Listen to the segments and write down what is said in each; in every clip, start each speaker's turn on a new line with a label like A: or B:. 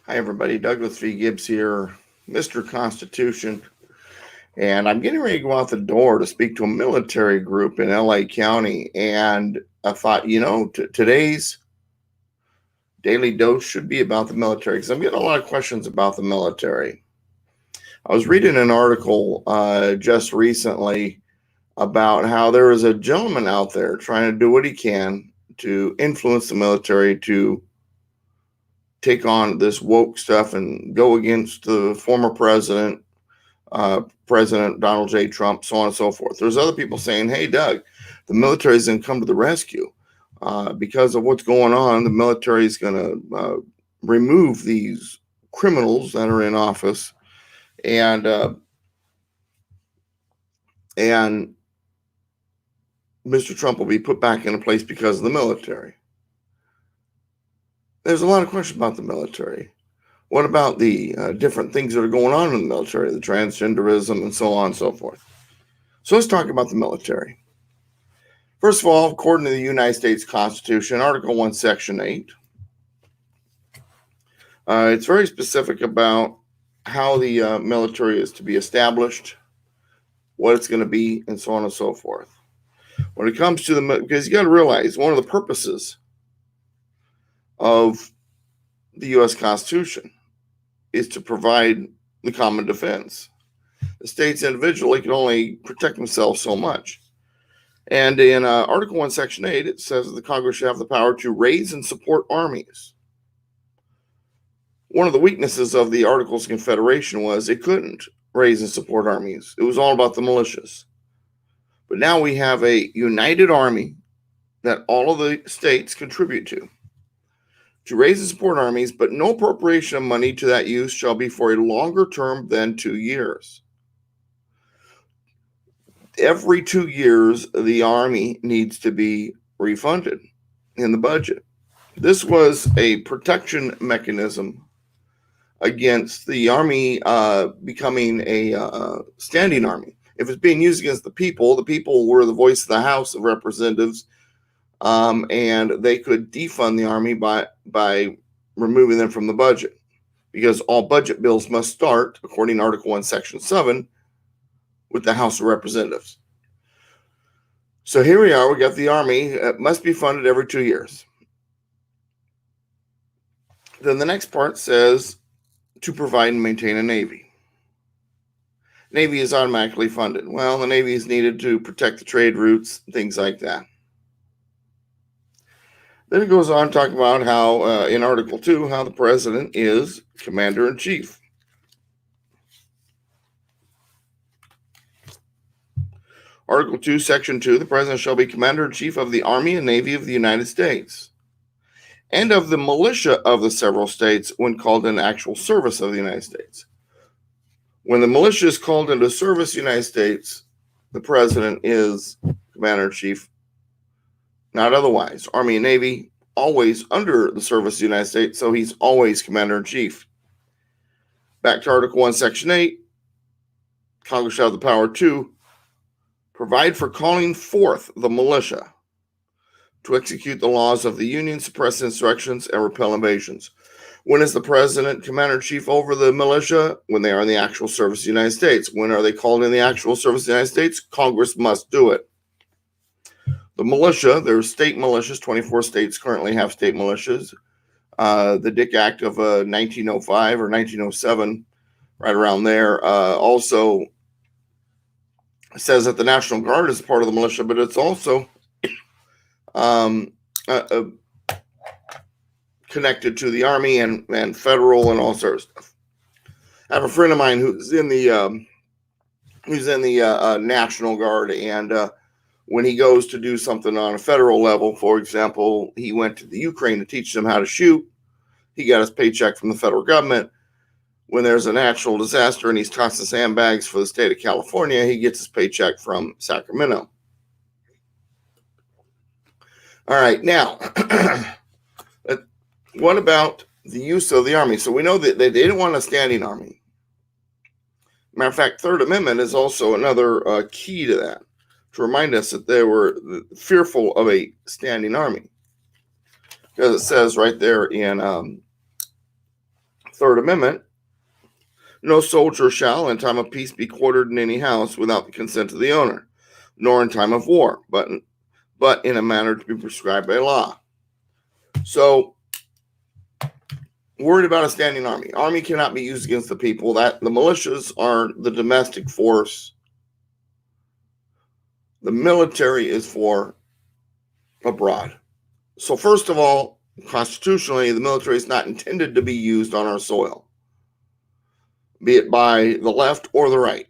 A: Hi, everybody. Douglas V. Gibbs here, Mr. Constitution. And I'm getting ready to go out the door to speak to a military group in LA County. And I thought, today's daily dose should be about the military because I'm getting a lot of questions about the military. I was reading an article just recently about how there is a gentleman out there trying to do what he can to influence the military to take on this woke stuff and go against the former president, President Donald J. Trump, so on and so forth. There's other people saying, hey, Doug, the military is going to come to the rescue. Because of what's going on, the military is going to remove these criminals that are in office and Mr. Trump will be put back into place because of the military. There's a lot of questions about the military. What about the different things that are going on in the military, the transgenderism and so on and so forth? So let's talk about the military. First of all, according to the United States Constitution, Article 1, Section 8, it's very specific about how the military is to be established, what it's going to be, and so on and so forth. When it comes to because you got to realize one of the purposes of the U.S. Constitution is to provide the common defense. The states individually can only protect themselves so much. And in Article 1, Section 8, it says that the Congress should have the power to raise and support armies. One of the weaknesses of the Articles of Confederation was it couldn't raise and support armies. It was all about the militias. But now we have a united army that all of the states contribute to raise and support armies, but no appropriation of money to that use shall be for a longer term than 2 years. Every 2 years, the Army needs to be refunded in the budget. This was a protection mechanism against the Army becoming a standing Army. If it's being used against the people were the voice of the House of Representatives, and they could defund the Army by removing them from the budget, because all budget bills must start, according to Article 1, Section 7, with the House of Representatives. So here we are, we got the Army, it must be funded every 2 years. Then the next part says to provide and maintain a Navy. Navy is automatically funded. Well, the Navy is needed to protect the trade routes, things like that. Then it goes on to talk about how, in Article 2, how the president is commander-in-chief. Article 2, Section 2, the president shall be commander-in-chief of the Army and Navy of the United States and of the militia of the several states when called in actual service of the United States. When the militia is called into service of the United States, the president is commander-in-chief, not otherwise. Army and Navy, always under the service of the United States, so he's always commander-in-chief. Back to Article 1, Section 8, Congress shall have the power to provide for calling forth the militia to execute the laws of the Union, suppress insurrections, and repel invasions. When is the president commander-in-chief over the militia? When they are in the actual service of the United States. When are they called in the actual service of the United States? Congress must do it. The militia, there's state militias. 24 states currently have state militias. The Dick Act of 1905 or 1907, right around there, also says that the National Guard is part of the militia, but it's also connected to the Army and federal and all sorts of stuff. I have a friend of mine who's in the National Guard, and when he goes to do something on a federal level, for example, he went to the Ukraine to teach them how to shoot. He got his paycheck from the federal government. When there's a natural disaster and he's tossing sandbags for the state of California, he gets his paycheck from Sacramento. All right, now, what about the use of the Army? So we know that they didn't want a standing Army. Matter of fact, Third Amendment is also another key to that, to remind us that they were fearful of a standing Army. Because it says right there in Third Amendment, no soldier shall in time of peace be quartered in any house without the consent of the owner, nor in time of war, but in a manner to be prescribed by law. So, worried about a standing army. Army cannot be used against the people. That the militias are the domestic force. The military is for abroad. So first of all, constitutionally, the military is not intended to be used on our soil, be it by the left or the right,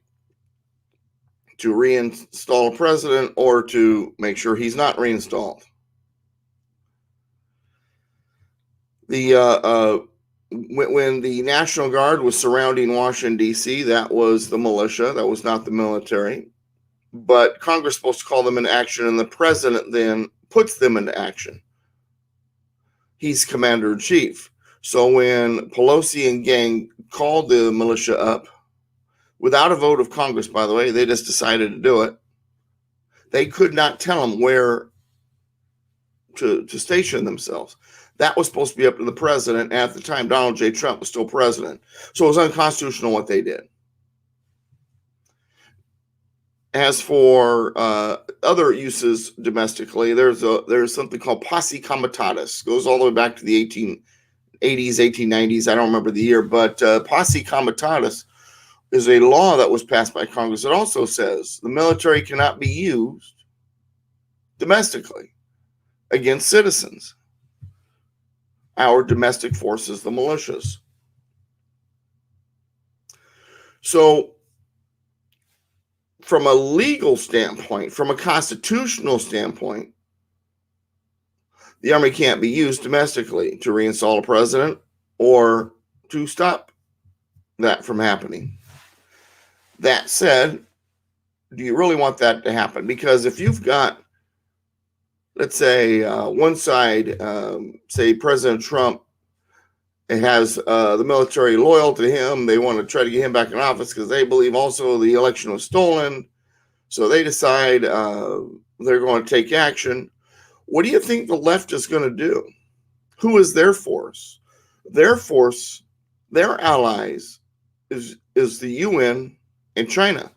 A: to reinstall a president or to make sure he's not reinstalled. When the National Guard was surrounding Washington, D.C., that was the militia. That was not the military. But Congress is supposed to call them into action, and the president then puts them into action. He's commander-in-chief. So when Pelosi and gang called the militia up, without a vote of Congress, by the way, they just decided to do it. They could not tell them where to station themselves. That was supposed to be up to the president. At the time, Donald J. Trump was still president. So it was unconstitutional what they did. As for other uses domestically, there's something called posse comitatus. Goes all the way back to the 1880s, 1890s. I don't remember the year, but posse comitatus is a law that was passed by Congress. It also says the military cannot be used domestically against citizens. Our domestic forces, the militias. So, from a legal standpoint, from a constitutional standpoint, the army can't be used domestically to reinstall a president or to stop that from happening. That said, do you really want that to happen? Because if you've got, let's say, one side, say President Trump, it has the military loyal to him. They want to try to get him back in office because they believe also the election was stolen. So they decide they're going to take action. What do you think the left is going to do? Who is their force? Their force, their allies, is the UN and China.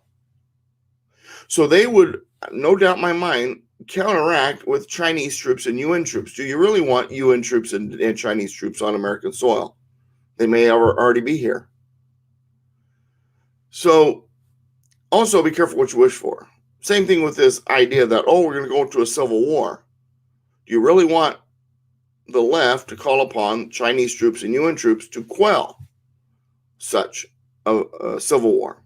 A: So they would, no doubt in my mind, counteract with Chinese troops and UN troops. Do you really want UN troops and Chinese troops on American soil? They may already be here. So also be careful what you wish for. Same thing with this idea that, we're going to go into a civil war. Do you really want the left to call upon Chinese troops and UN troops to quell such a civil war?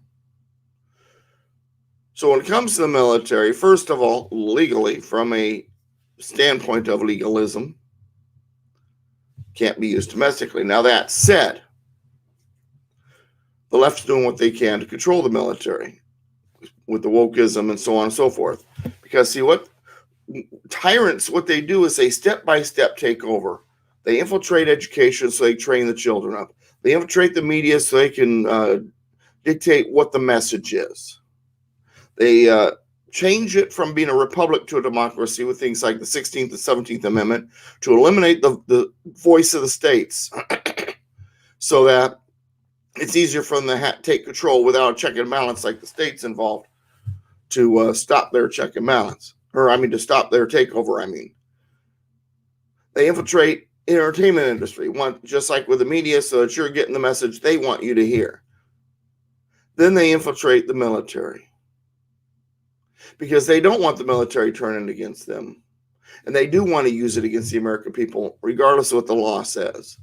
A: So when it comes to the military, first of all, legally, from a standpoint of legalism, can't be used domestically. Now that said, the left's doing what they can to control the military with the wokeism and so on and so forth. Because see, what tyrants, what they do is they step-by-step take over. They infiltrate education so they train the children up. They infiltrate the media so they can dictate what the message is. They change it from being a republic to a democracy with things like the 16th and 17th Amendment to eliminate the voice of the states so that it's easier for them to take control without a check and balance like the states involved to stop their check and balance. To stop their takeover, They infiltrate entertainment industry, just like with the media, so that you're getting the message they want you to hear. Then they infiltrate the military because they don't want the military turning against them. And they do want to use it against the American people, regardless of what the law says.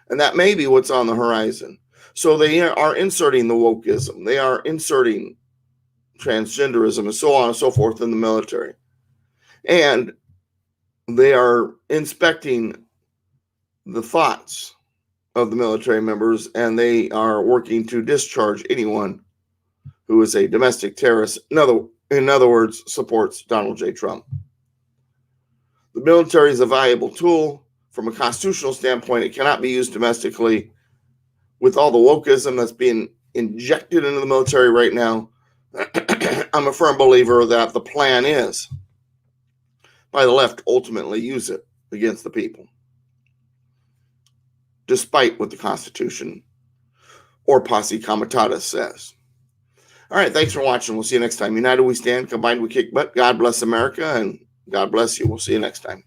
A: And that may be what's on the horizon. So they are inserting the wokeism. They are inserting transgenderism and so on and so forth in the military. And they are inspecting the thoughts of the military members, and they are working to discharge anyone who is a domestic terrorist. In other words, supports Donald J. Trump. The military is a valuable tool. From a constitutional standpoint, it cannot be used domestically. With all the wokeism that's being injected into the military right now, I'm a firm believer that the plan is, by the left, ultimately use it against the people, despite what the Constitution or posse comitatus says. All right, thanks for watching. We'll see you next time. United we stand, combined we kick butt. God bless America, and God bless you. We'll see you next time.